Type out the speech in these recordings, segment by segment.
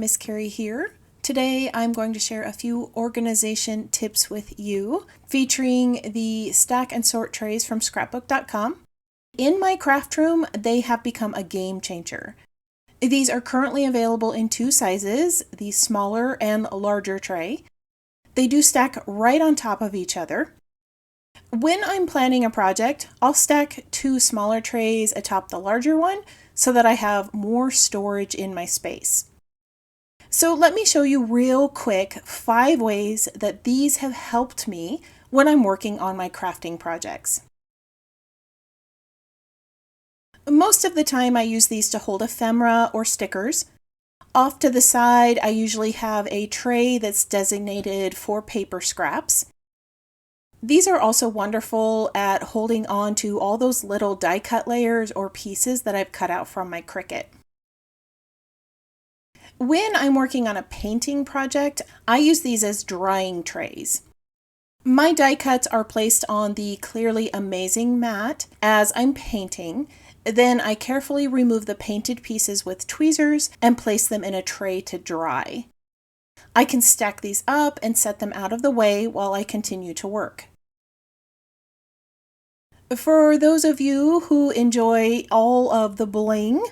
Miss Carrie here. Today I'm going to share a few organization tips with you featuring the stack and sort trays from scrapbook.com. In my craft room, they have become a game changer. These are currently available in two sizes, the smaller and larger tray. They do stack right on top of each other. When I'm planning a project, I'll stack two smaller trays atop the larger one so that I have more storage in my space. So let me show you real quick 5 ways that these have helped me when I'm working on my crafting projects. Most of the time I use these to hold ephemera or stickers. Off to the side, I usually have a tray that's designated for paper scraps. These are also wonderful at holding on to all those little die cut layers or pieces that I've cut out from my Cricut. When I'm working on a painting project, I use these as drying trays. My die cuts are placed on the Clearly Amazing mat as I'm painting. Then I carefully remove the painted pieces with tweezers and place them in a tray to dry. I can stack these up and set them out of the way while I continue to work. For those of you who enjoy all of the bling,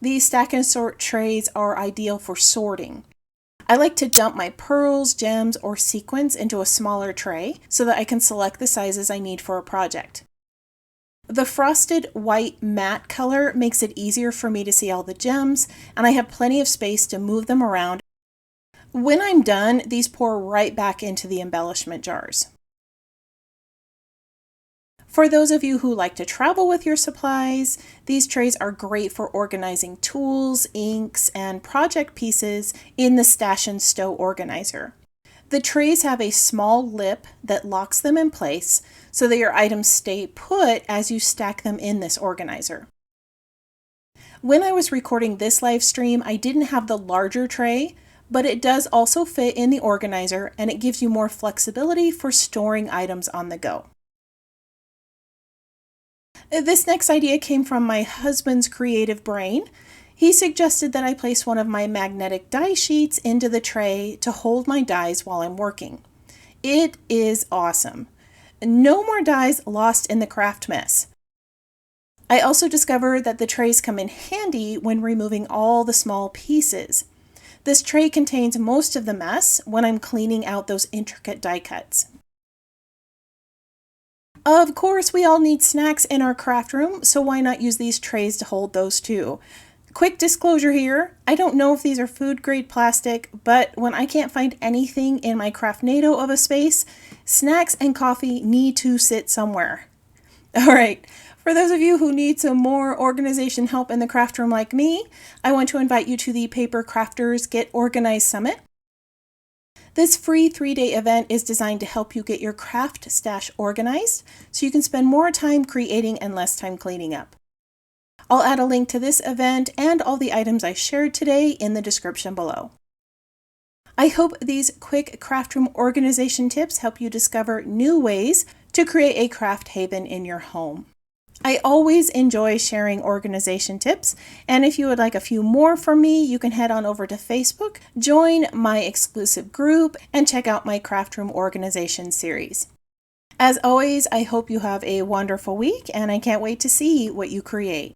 these stack and sort trays are ideal for sorting. I like to dump my pearls, gems, or sequins into a smaller tray so that I can select the sizes I need for a project. The frosted white matte color makes it easier for me to see all the gems, and I have plenty of space to move them around. When I'm done, these pour right back into the embellishment jars. For those of you who like to travel with your supplies, these trays are great for organizing tools, inks, and project pieces in the Stash and Stow organizer. The trays have a small lip that locks them in place so that your items stay put as you stack them in this organizer. When I was recording this live stream, I didn't have the larger tray, but it does also fit in the organizer and it gives you more flexibility for storing items on the go. This next idea came from my husband's creative brain. He suggested that I place one of my magnetic die sheets into the tray to hold my dies while I'm working. It is awesome. No more dies lost in the craft mess. I also discovered that the trays come in handy when removing all the small pieces. This tray contains most of the mess when I'm cleaning out those intricate die cuts. Of course, we all need snacks in our craft room, so why not use these trays to hold those too? Quick disclosure here, I don't know if these are food grade plastic, but when I can't find anything in my craftnado of a space, snacks and coffee need to sit somewhere. Alright, for those of you who need some more organization help in the craft room like me, I want to invite you to the Paper Crafters Get Organized Summit. This free 3-day event is designed to help you get your craft stash organized so you can spend more time creating and less time cleaning up. I'll add a link to this event and all the items I shared today in the description below. I hope these quick craft room organization tips help you discover new ways to create a craft haven in your home. I always enjoy sharing organization tips, and if you would like a few more from me, you can head on over to Facebook, join my exclusive group, and check out my craft room organization series. As always, I hope you have a wonderful week, and I can't wait to see what you create.